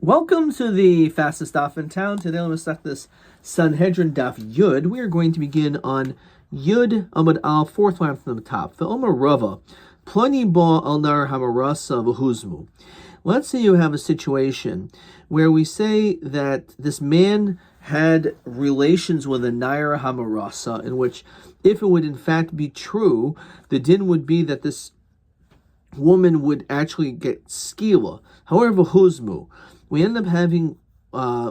Welcome to the fastest daf in town. Today we'll start this Sanhedrin daf Yud. We are going to begin on Yud Amud Al, fourth line from the top. Ve'omer Rava, Ploni bo al nar hamarasa v'huzmu. Let's say you have a situation where we say that this man had relations with a naira hamarasa, in which, if it would in fact be true, the din would be that this woman would actually get skila. However, huzmu, we end up having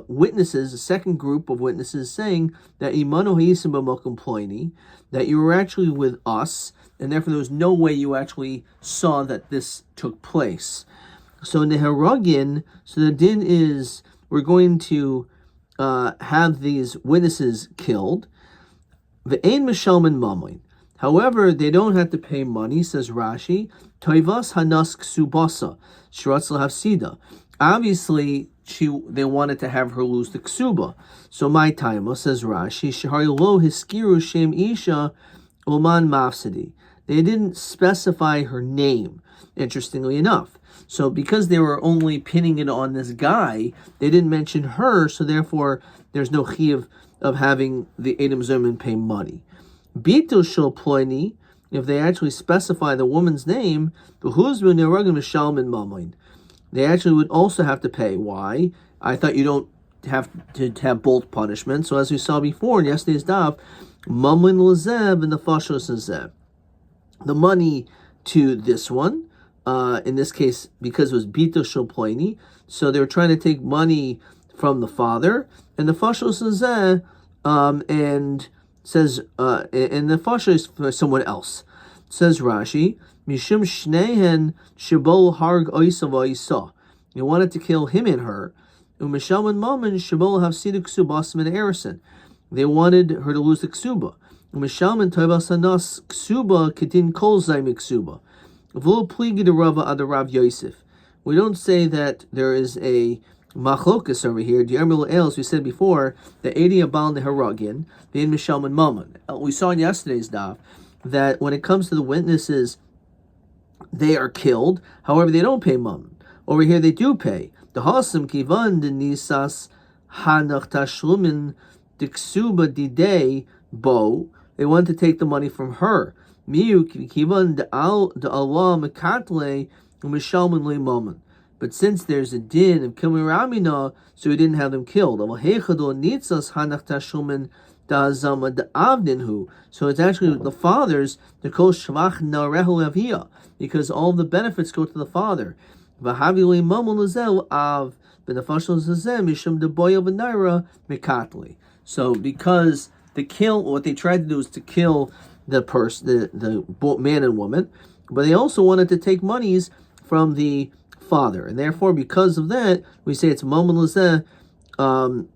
witnesses, a second group of witnesses, saying that imanu hayisim b'mokum ploini, that you were actually with us, and therefore there was no way you actually saw that this took place. So neharagin, so the din is we're going to have these witnesses killed. Ve'ein mishalmin mamoin. However, they don't have to pay money, says Rashi. Toivas hanas ksubasa shratz lahafsida. Obviously, they wanted to have her lose the ksuba. So my timer, says Rashi, shehari lo hiskiru shem isha uman mafsidi. They didn't specify her name, interestingly enough. So because they were only pinning it on this guy, they didn't mention her, so therefore there's no chiyuv of having the Edom Zerman pay money. Bitul shel ploini, if they actually specify the woman's name, b'huzmu neragim mishalmin mamoin, they actually would also have to pay. Why? I thought you don't have to have both punishments. So as we saw before in yesterday's daf, mamoin lezeb and the fashos lezeb. The money to this one, in this case, because it was bitul shel ploini, so they were trying to take money from the father, and the fashos lezeb, and says, and the fasha is for someone else. Says Rashi, Mishum Shnehen Shabol Harg Oisava Isa. You wanted to kill him and her. Umishalman Maman Shabol Havsidu Ksubas Min Erison. They wanted her to lose the Ksuba. Umishalman Toivasanas Ksuba Kedin Kolzai Miksuba. Vul Pligi de Rava Ad Rav Yosef. We don't say that there is a machlokas over here. Diarmil Els, we said before, the Edi Abal Neharagin, the Mishalman Maman. We saw in yesterday's daf that when it comes to the witnesses, they are killed. However, they don't pay mammon. Over here, they do pay. The Hasim kivan de nisas hanach tashlumin diksuba didei bo. They want to take the money from her. Miu kivan de Allah mekatle umishalman le mammon. But since there's a din of killing Ramina, so we didn't have them killed. So it's actually the father's, because all the benefits go to the father. So because what they tried to do is to kill the person, the man and woman, but they also wanted to take monies from the father, and therefore, because of that, we say it's mamun lezeh, mamun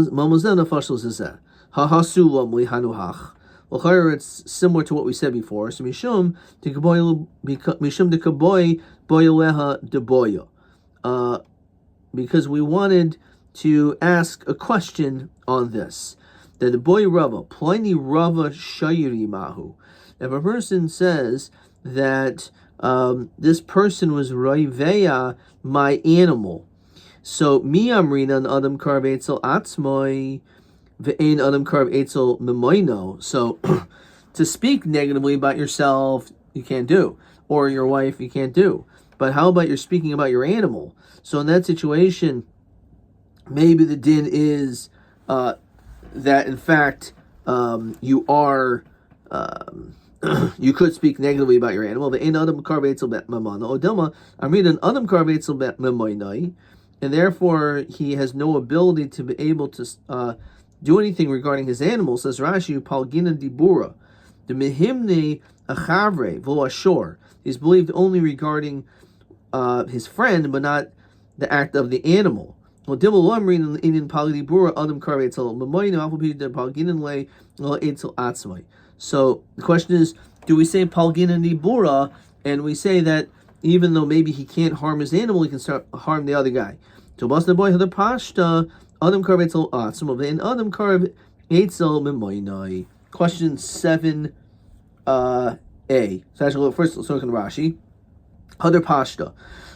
lezeh nefashos lezeh. Hahasulam lihanuhach. Well, it's similar to what we said before. So mishum dekaboy boyaleha deboya. Because we wanted to ask a question on this. That the boy Rava, Pliny Rava Shayiri Mahu. If a person says that this person was roiveya, my animal, so mi amrina an adam karv etzel atzmoi ve'ein adam karv etzel memoino. So to speak negatively about yourself, you can't do, or your wife, you can't do. But how about you're speaking about your animal? So in that situation, maybe the din is that in fact you are. You could speak negatively about your animal. And therefore he has no ability to be able to do anything regarding his animal. Says Rashi, Palgina dibura, the mehimne achavre v'lo ashor. He's believed only regarding his friend, but not the act of the animal. So the question is, do we say Palgina Nibura, and we say that even though maybe he can't harm his animal, he can start harm the other guy? So the boy the pashta Adam Karv Etzel Atzma and Adam Karv Etzel Memoinai. Question 7a. So actually, first let's look at Rashi. Other pashta.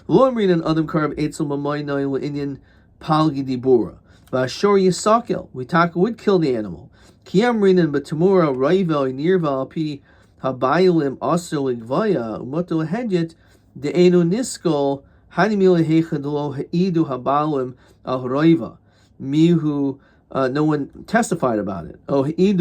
Lo amrin and adam karab etzel mamoinoi le'inyan palgi dibura. V'ashor yisakel. We would kill the animal. Ki amrin and batamura raiva nirva pi habayilim asel igvaya umoto hedyet de'enu niskol hanimil hechad lo ha'idu habalim al raiva mihu. No one testified about it. Oh, there's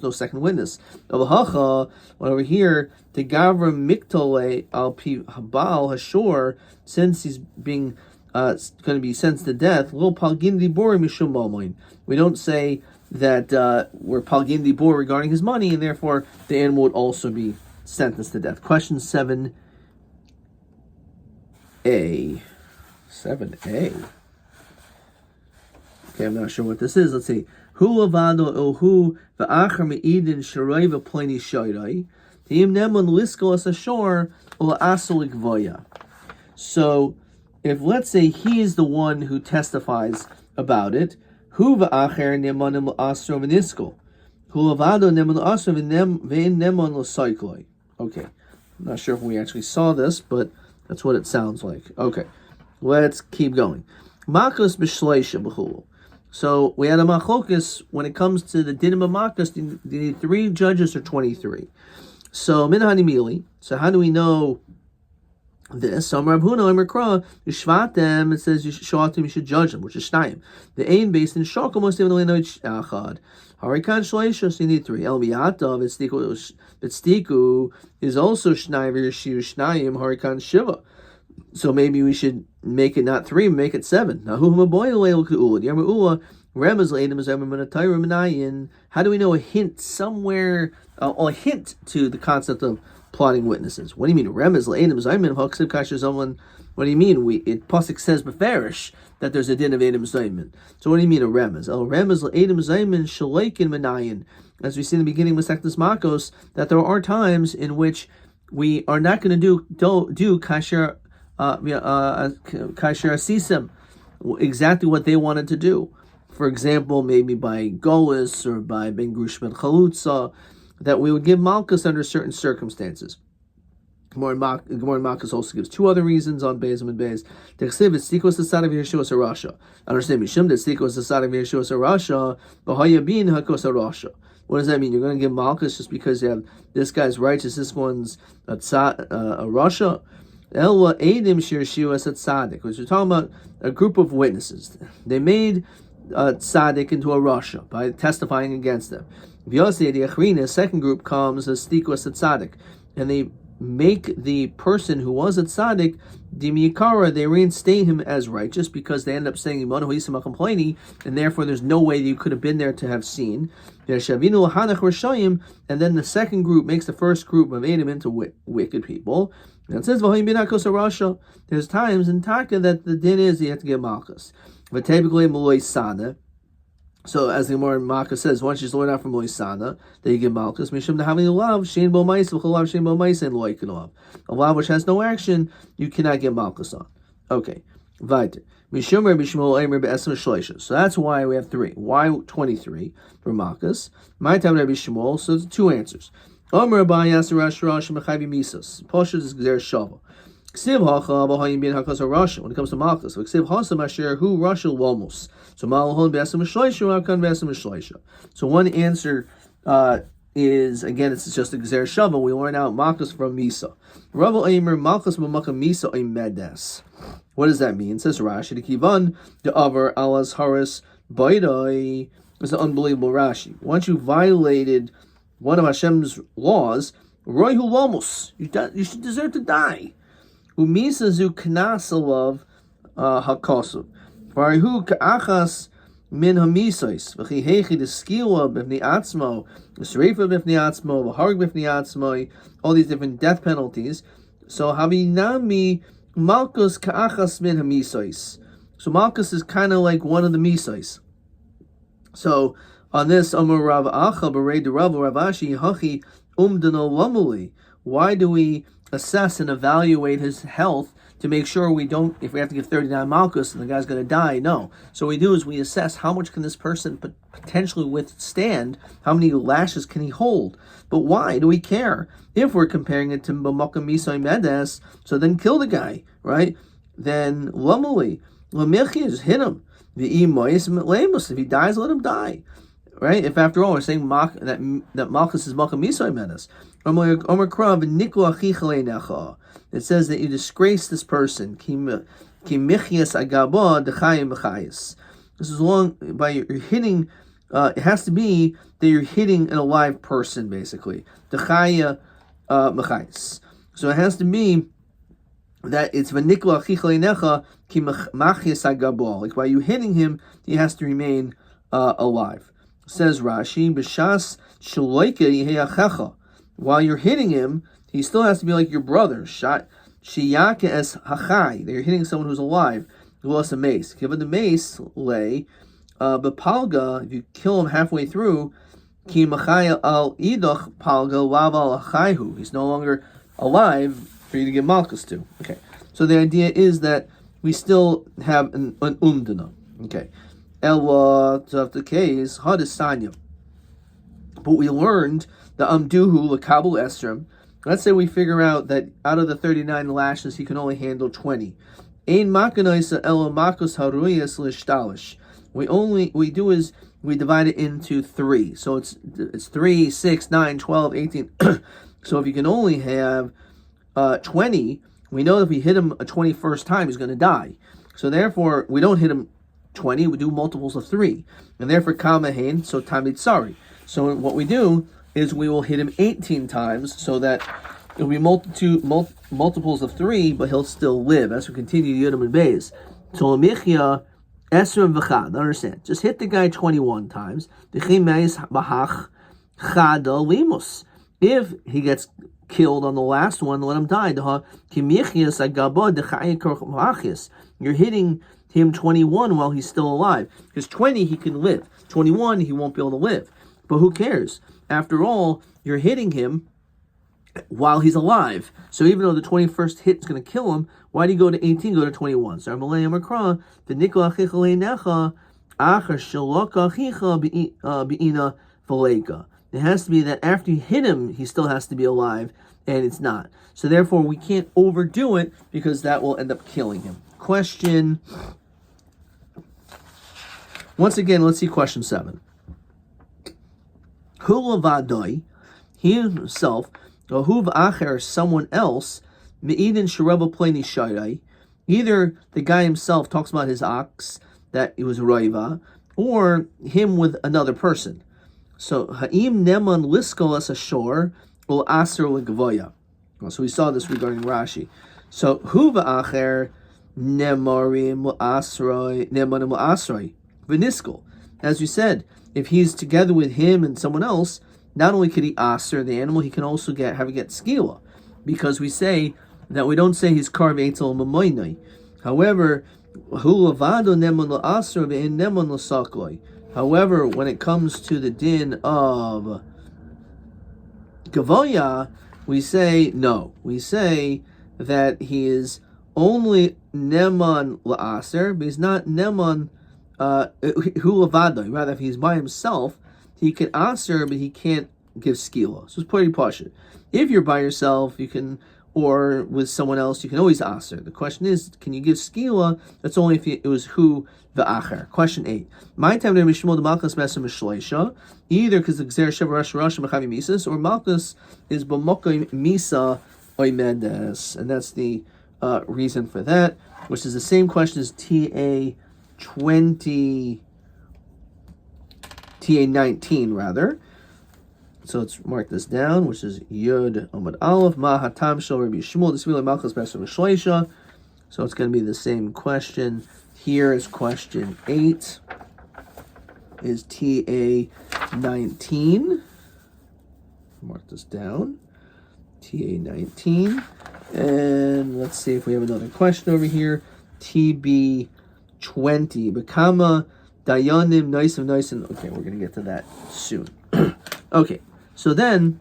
no second witness. Over here, the Gavram Miktole al Pi Habal Hashor, since he's being going to be sentenced to death, Lo Palgin Dibor Mishum Momoin. We don't say that we're Palgin Dibor regarding his money, and therefore the animal would also be sentenced to death. Question 7a. 7a. Okay, I'm not sure what this is. Let's see. Hu lavado ohu va'achar me'idin sharayva pleni shayrai. Teim nemon lisko as ashor or asol igvoya. So, if let's say he is the one who testifies about it, hu va'achar nemonim asro v'nisko. Hu lavado nemon asro v'in nemon l'saikloi. Okay, I'm not sure if we actually saw this, but that's what it sounds like. Okay, let's keep going. Makos b'shleisha b'chulu. So we had a machlokus when it comes to the dinim of makas. You need 3 judges or 23. So min hanimili. So how do we know this? So Rav Huna Amar Kra, you shvat them. It says you shvat them. You should judge them, which is shnayim. The ain based in shokel most even though achad. Harikan shleisha. So you need 3. El miyata v'tztiku is also shnayim v'yishiu shnayim harikan shiva. So maybe we should make it not 3, make it 7. How do we know a hint somewhere, a hint to the concept of plotting witnesses? What do you mean? What do you mean? Pasuk says beferish that there's a din of Edom Zayman. So what do you mean a remez? As we see in the beginning of Masechtas Makos, that there are times in which we are not going to do kasher Asisim, exactly what they wanted to do. For example, maybe by Golis or by Ben Grushman Chalutza, that we would give Malkus under certain circumstances. Gemara Malkus also gives 2 other reasons on Beis and Beis. Techsiv is Stikos Asad of Yeshua Sarasha. Understand, Mishum that Stikos Asad of Yeshua Sarasha, Bahaya Bin Hakos Arasha. What does that mean? You're going to give Malkus just because you have this guy's righteous, this one's a Rasha? Elwa Eidim Shirshiu as a tzaddik, which we're talking about a group of witnesses. They made tzaddik into a rasha by testifying against them. V'yosei the achrina, second group comes as stiku as a tzaddik, and they make the person who was a tzaddik dimiyikara. They reinstate him as righteous because they end up saying imanu hisama complaining, and therefore there's no way that you could have been there to have seen. And then the second group makes the first group of Edom into wicked people. And it says, there's times in Taka that the din is you have to get Malchus. But typically, so as the Gemara in Malchus says, once you learn out from Loisana, then you get Malchus. Mishum to having a love, Shein Bo Mais, V'cholav Shein Bo Mais, and Loikanov. A love which has no action, you cannot get Malchus on. Okay, weiter. Mishum Rabbi Shmuel Eimer Be'esem Shleisha. So that's why we have 3. Why 23 for Malchus? My time Rabbi Shmuel, so there's 2 answers. Omer Rabbi Yasser Rash Rosh Mechavi Misas. Posha is Gzer Shava. Ksiv Hacha B'Hayim Bin Hakas Rasha. When it comes to Malchus, Ksiv Hasam Asher Hu Rasha Lomos. So Malahon Be'esem Shleisha, Rakan Be'esem Shleisha. So one answer is, again, it's just a Gzer Shava. We learn out Malchus from Misa. Rav Eimer Malchus B'Makam Misa Medes. What does that mean? It says Rashi the Kivan the Avar Alas Haris Baidai. It's an unbelievable Rashi. Once you violated one of Hashem's laws, Roihu Lomos, you should deserve to die. Umisazu Knasalav Hakosu. Varihu Ka'achas Min Hamisais. V'chihechi the Skila Bifni Atzmo, the Sreifa Bifni Atzmo, the Harg Bifni Atzmo, all these different death penalties. So Havinami Malchus Ka'achas Min Hamisais. So Malchus is kind of like one of the Misais. So on this, Amar Rav Acha B'Rei de Rav Ashi Hachi Umdano Lamuli. Why do we assess and evaluate his health to make sure we don't, if we have to give 39 malchus and the guy's going to die, no. So what we do is we assess how much can this person potentially withstand, how many lashes can he hold. But why do we care? If we're comparing it to b'makam misay medes, so then kill the guy, right? Then lamuli, lamichi, just hit him. If he dies, let him die. Right? If after all we're saying that malchus is makam misay medes. It says that you disgrace this person. This is long by you're hitting. It has to be that you're hitting an alive person, basically. So it has to be that it's v'nikla achicha ki machias agabo. Like by you hitting him, he has to remain alive. Says Rashi, b'shas shaloika yeheachecha. While you're hitting him, he still has to be like your brother. Shiyaka es hachai. You're hitting someone who's alive. You lost a mace. Given the mace lay, bepalga. If you kill him halfway through, ki machaya al idach palga lav al achayhu. He's no longer alive for you to give malchus to. Okay. So the idea is that we still have an umdana. Okay. Elwa of the case hadisanya. But we learned the amduhu lakabul esrim. Let's say we figure out that out of the 39 lashes, he can only handle 20. Ein makanoisa elo makos haruyas lishtalish. We do is we divide it into 3. So it's 3, 6, 9, 12, 18. So if you can only have 20, we know that if we hit him a 21st time, he's going to die. So therefore, we don't hit him 20, we do multiples of 3. And therefore, kamahain, so tamid sari. So what we do is we will hit him 18 times so that it will be multiples of 3, but he'll still live as we continue Yudam and Beis. So Michya Esrim v'chad. Understand? Just hit the guy 21 times. If he gets killed on the last one, let him die. You're hitting him 21 while he's still alive. Because 20 he can live. 21 he won't be able to live. But who cares? After all, you're hitting him while he's alive. So even though the 21st hit is going to kill him, why do you go to 18, go to 21? So it has to be that after you hit him, he still has to be alive, and it's not. So therefore, we can't overdo it because that will end up killing him. Question. Once again, let's see question 7. Hulavadoi, he himself, Huv Acher, someone else, Me'idin Shareva Pleni Shairai, either the guy himself talks about his ox, that it was Raiva, or him with another person. So, Ha'im Neman Lisko as Ashor, Ul Aser Legavoya. So we saw this regarding Rashi. So, Huv Acher, Nemarim Asroi, Nemanim Asroi, Veniskal. As you said, if he's together with him and someone else, not only could he aser the animal, he can also have it get skila, because we say that we don't say he's carve etzel mamoinai. However, hulavado nemon lo aser ve'in nemon lo sakloi. However, when it comes to the din of gavoya, we say no. We say that he is only nemon lo aser, but he's not nemon. Rather, if he's by himself, he can aser, but he can't give skila. So it's pretty posh. If you're by yourself, you can, or with someone else, you can always aser. The question is, can you give skila? That's only if it was who the acher. Question 8. My time to mishmol the malchus mesem mishleisha, either because the gzer shev rosh rosh mechavi misas, or malchus is b'mokai misa oimedes, and that's the reason for that, which is the same question as TA 19 rather. So let's mark this down, which is Yud Amud Aleph Ma Hatam Shel Rabbi Shmuel D'Svila Malchus Besem Shleisha. So it's going to be the same question. Here is question 8. Is TA 19. Mark this down. TA 19. And let's see if we have another question over here. TB 20. Bekama Dayanim Noisim. Okay, we're going to get to that soon. Okay, so then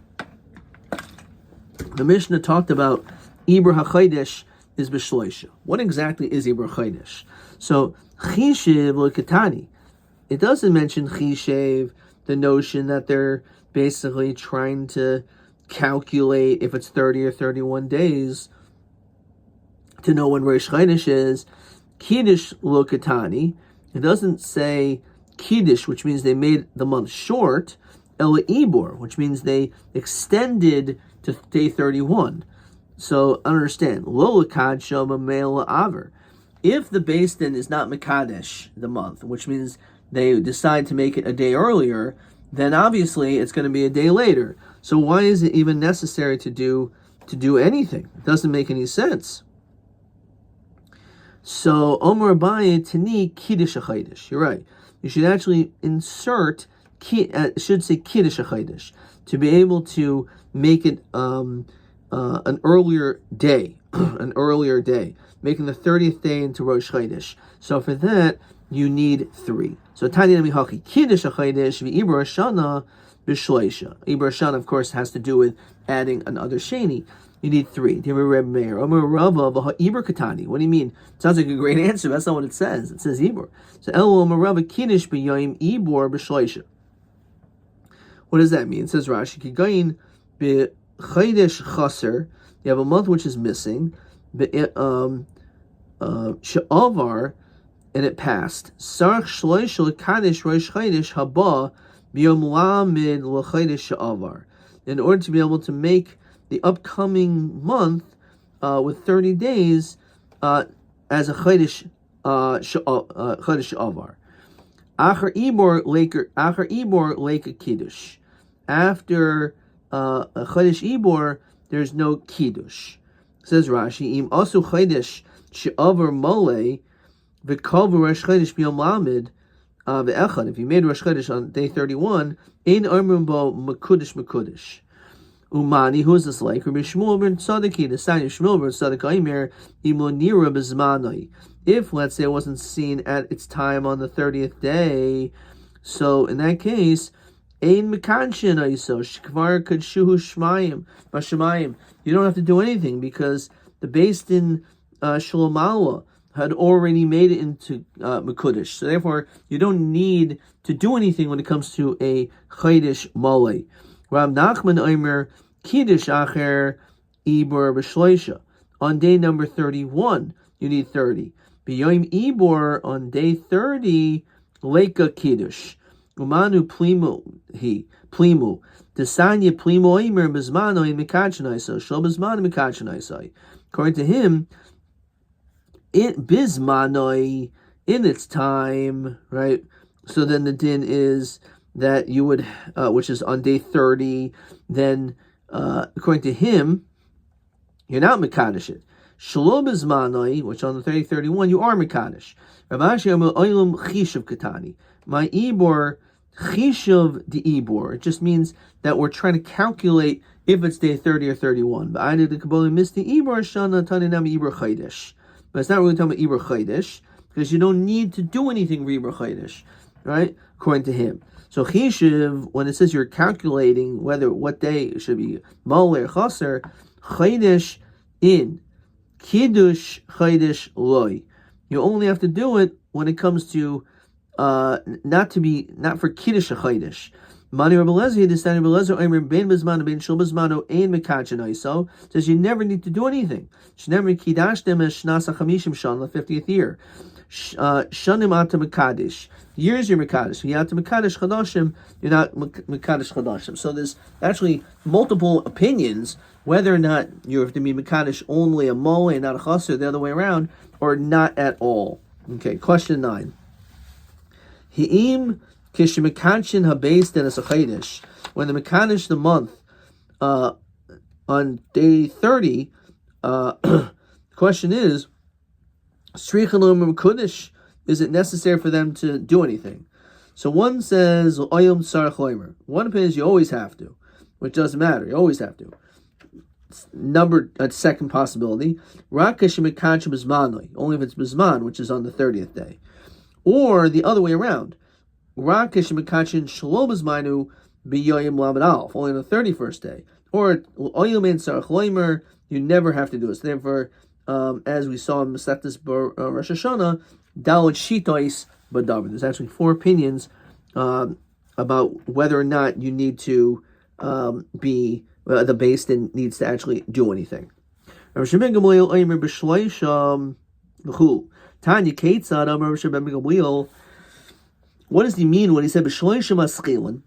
the Mishnah talked about Ibra HaChodesh is b'shloisha. What exactly is Ibor Chodesh? So Chishev L'Katani. It doesn't mention Chishev, the notion that they're basically trying to calculate if it's 30 or 31 days to know when Rosh Chodesh is. Kiddush L'Katani. It doesn't say Kiddush, which means they made the month short. Ela Ibor, which means they extended to day 31. So understand, Lo Lakad Shoma Me'ela Aver. If the Beis Din is not Mekadesh the month, which means they decide to make it a day earlier, then obviously it's going to be a day later. So why is it even necessary to do anything? It doesn't make any sense. So Omer Abaye Tani Kiddush HaChodesh. You're right. You should actually insert should say Kiddush HaChodesh to be able to make it an earlier day, making the 30th day into Rosh Chodesh. So for that, you need 3. So Tani Namihachi Kiddush HaChodesh v'Ibor Hashana b'Shloisha. Ibor Hashana, of course, has to do with adding another Sheni. You need 3. Rabbi Meir, Omer Rava Ibor Katani. What do you mean? Sounds like a great answer. That's not what it says. It says Ibor. So El Omer Rava Kiddush b'Yoim Ibor b'Shloisha. What does that mean? It says Rashi Kigayin b'Chodesh Chaser. You have a month which is missing. She'avar, and it passed. Sarach Shloisha L'Kadesh Rosh Chodesh Haba b'Yom Lamid L'Chodesh She'avar. In order to be able to make the upcoming month with 30 days as a Chodesh She'avar. Achar Ibor Leika Kiddush. After a Chodesh Ibor, there's no Kiddush. Says Rashi, Im Asu Chodesh She'avar Mole V'Kol Rosh Chodesh B'Yom Lamed V'Echad. If you made Rosh Chodesh on day 31, Ein Omrim Bo Mekudesh. Umani, who is this like? Rabbi Shmuel ben Tzadiki, the son of Shmuel ben Tzadik Aimer, Imo Nira B'Zmanai. If, let's say, it wasn't seen at its time on the 30th day, so in that case, Ein Mekanshin Aiso, Shkvar Kadshuhu Shmayim, Bashamayim. You don't have to do anything because the Beis Din Shalomala had already made it into Mekudesh. So therefore, you don't need to do anything when it comes to a Chodesh Mole. Rab Nachman Omer Kiddush Acher Ibor B'Shloisha. On day number 31, you need 30. B'Yom Ibor, on day 30, Leika Kiddush. Umanu Plimu Desanya Plimu Omer B'Zmano in Mekachanaisai. Shlo B'Zmano Mekachanaisai. According to him, it B'Zmanoi, in its time, right? So then the din is that you would, which is on day 30, then according to him, you're not Mekadosh it. Shalom Bizmanoi, which on the 31, you are Mekadosh. Ravashi Amel Oilum Chishav Katani. My Ibor, Chishav the Ibor. It just means that we're trying to calculate if it's day 30 or 31. But I did the Kabbalah Misti Ibor Shana Taninami Ibor Chodesh. But it's not really talking about Ibor Chodesh, because you don't need to do anything for Ibor Chodesh, right? According to him. So Chishiv, when it says you're calculating what day it should be Mol or Chaser, Chodesh in, Kiddush Chodesh loy. You only have to do it when it comes to not for Kiddush Chodesh. Mani Rabbi Lezer, the standard Rabbi Lezer, Omer ben Bezmano ben Shul Bezmano ein Mekachanaiso, says you never need to do anything. Shnever Kiddush dem Shnasa Chamishim Shan, the 50th year. Shanim Ata Mekadesh. Years you're Mekadesh. Yata Mekadesh Chadashim, you're not Mekadesh Chadashim. So there's actually multiple opinions whether or not you have to be Mekadesh only a mole and not a chaser, the other way around, or not at all. Okay, question 9. Hi'im Kishimekanshin Habeis Denas Achaydish. When the Mekadesh the month on day 30, the question is, Srichalom Kudish, is it necessary for them to do anything? So one says, Oyom Sarach Loimer. One opinion is you always have to, which doesn't matter. You always have to. Second possibility, Rakash Mekachim Bizmanoi, only if it's Bizman, which is on the 30th day. Or the other way around, Rakash Mekachin Shalom Bizmanu Biyoyim Lamed Alf, only on the 31st day. Or Oyom and Sarach Loimer, you never have to do it. So therefore, as we saw in Masechtas Rosh Hashanah, Daled Shitois Badavar. There's actually 4 opinions about whether or not you need to be the Beis Din needs to actually do anything. Tanya Ketzad Amar Rabbi Gamliel. What does he mean when he said b'shloishim aschilin?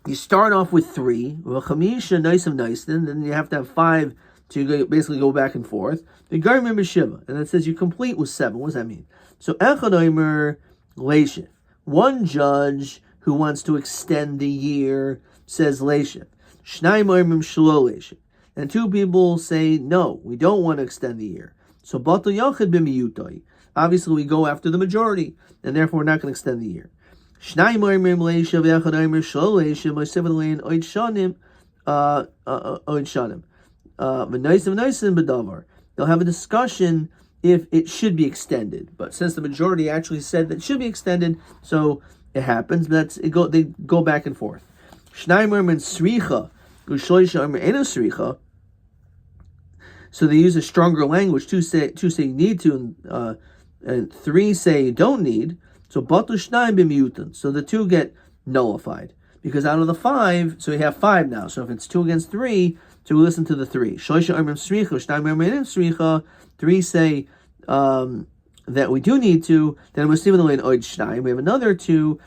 You start off with 3, v'chamisha nice, and then you have to have 5 to basically go back and forth. The garmin b'shiva, and it says you complete with 7. What does that mean? So echad omer leishif. One judge who wants to extend the year says leishif. Shnayim omer shlo leishif. And 2 people say no, we don't want to extend the year. So batal yachid b'miyutoi. Obviously, we go after the majority, and therefore we're not going to extend the year. They'll have a discussion if it should be extended. But since the majority actually said that it should be extended, so it happens. But they go back and forth. So they use a stronger language. 2 say you need to, and 3 say you don't need. So batul shnayim b'miyutin. So the 2 get nullified because out of the 5, so we have 5 now. So if it's 2 against 3, so we listen to the 3. Shloisha amrim sricha, shnayim amrim ein sricha. 3 say that we do need to. Then we're still in oid shnayim. We have another 2,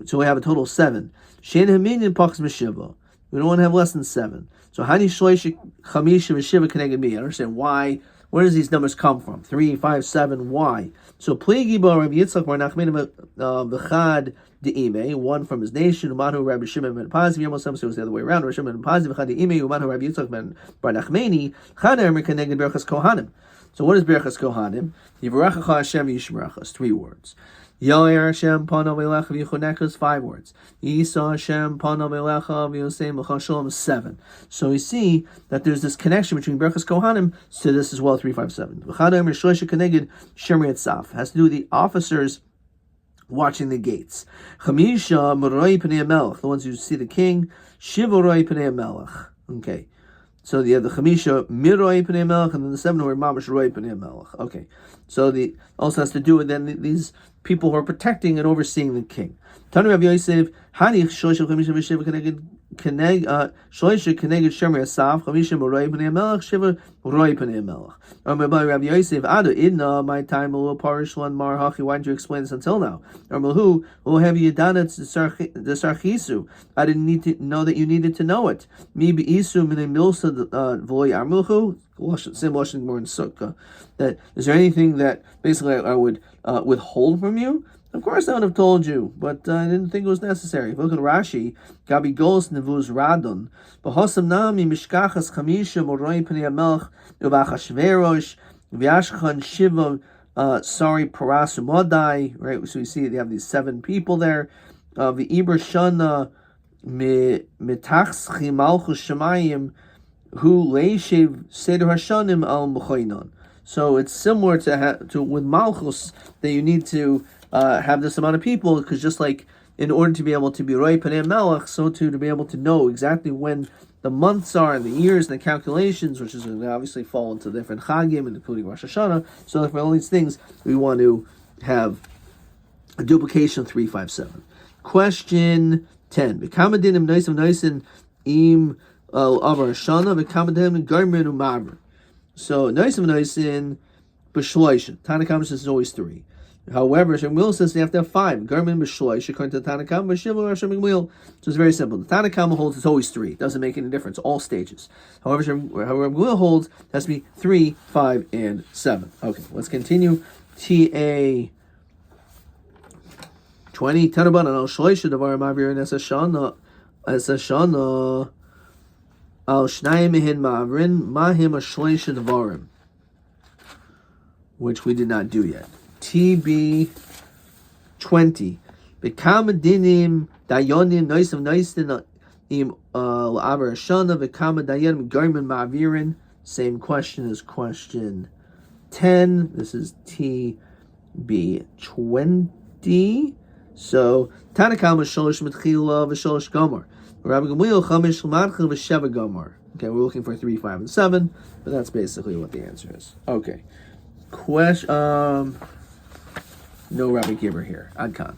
so we have a total of 7. Shein haminyan pachs m'shiva. We don't want to have less than 7. So how do you shloisha chamisha v'shiva connected me? I understand why. Where does these numbers come from? 3, 5, 7. Why? So pligi ba Rabbi Yitzchak bar Nachman v'chad de'ime, 1 from his nation. Umanu Rabbi Shimon ben Pazi. Yom Osam, so it was the other way around. Rabbi Shimon ben Pazi v'chad de'ime. Umanu Rabbi Yitzchak ben bar Nachmani. Chad emer connected berachas kohanim. So what is berachas kohanim? Yivarachacha Hashem yishmerachas. 3 words. Yair Hashem panav elecha v'yichonekas, 5 words. Yisa Hashem panav elecha v'yosem l'cha shalom, 7. So we see that there's this connection between Berachas Kohanim to this as well, 3, 5, 7. V'chadam Shloisha Keneged Shemri Etzaf has to do with the officers watching the gates. Chamisha Moroi Pnei Melech, the ones who see the king. Shiva Roi Pnei Melech. Okay. So you have the Chamisha Miroi Pnei Melech, and then the 7 who are Mamash Roi Pnei Melech. Okay. So the also has to do with then these people who are protecting and overseeing the king. Tanu Rabbi Yosef, Hanich Shloisha Chamisha V'Shiva Shloisha Keneged Shemri Asaf, Chamisha Moroi Pnei Melech, Shiva Roi Pnei Melech. Rabbi Yosef, Ado Idna, my time a little parish one Mar Hachi. Why did you explain this until now? Who will have you done it? The Sarchisu. I didn't need to know that you needed to know it. Mi Isu Mine Milsa V'Loy Amulchu. Same Lashon more in Sukkah. That is there anything that basically I would withhold from you? Of course I would have told you, but I didn't think it was necessary. Look at Rashi. Gabi Gos Nevuz Radon. B'Hosam Nami Mishkachas Chamisha Moroi Pnei Melech Uvachashverosh V'Yashchan Shiva Parasu Modai. Right. So you see they have these 7 people there. V'Iber Shana Mitachs Chimalchus Shemayim Hu Leishev Seder Hashanim Al Mechoinon. So it's similar to with Malchus that you need to have this amount of people, because just like in order to be able to be Roi Pnei Melech, so too to be able to know exactly when the months are and the years and the calculations, which is going to obviously fall into different Chagim, including Rosh Hashanah. So for all these things, we want to have a duplication 3, 5, 7. Question 10. V'kamadinim noisim noisin im avar shana v'kamadinim garmin u'mavr. So noisim noisin b'shloisha. Tanakam says always 3. However, Shem Will says they have to have 5. Garmin b'shloish according to the Tanakam, b'shiva Hashem Will. So it's very simple. The Tanakam holds it's always 3. It doesn't make any difference. All stages. However, Will holds it has to be 3, 5, and 7. Okay, let's continue. TA 20. Tanaban al shloisha davar ma'avir nesashana al shnayim mehin ma'avrin mahim a shloisha davarim, which we did not do yet. TB 20. Bekam dinim dayonim noisim noisin im la'avar shana bekam dayonim garmin ma'avirin. Same question as question 10. This is TB 20. So Tanakam sholosh mitchila v'sholosh gomer. Rabbi Gamliel Chamish L'madcha V'Sheva Gomar. Okay, we're looking for 3, 5, and 7, but that's basically what the answer is. Okay. Question. No Rabbi Gibber here. Adkan.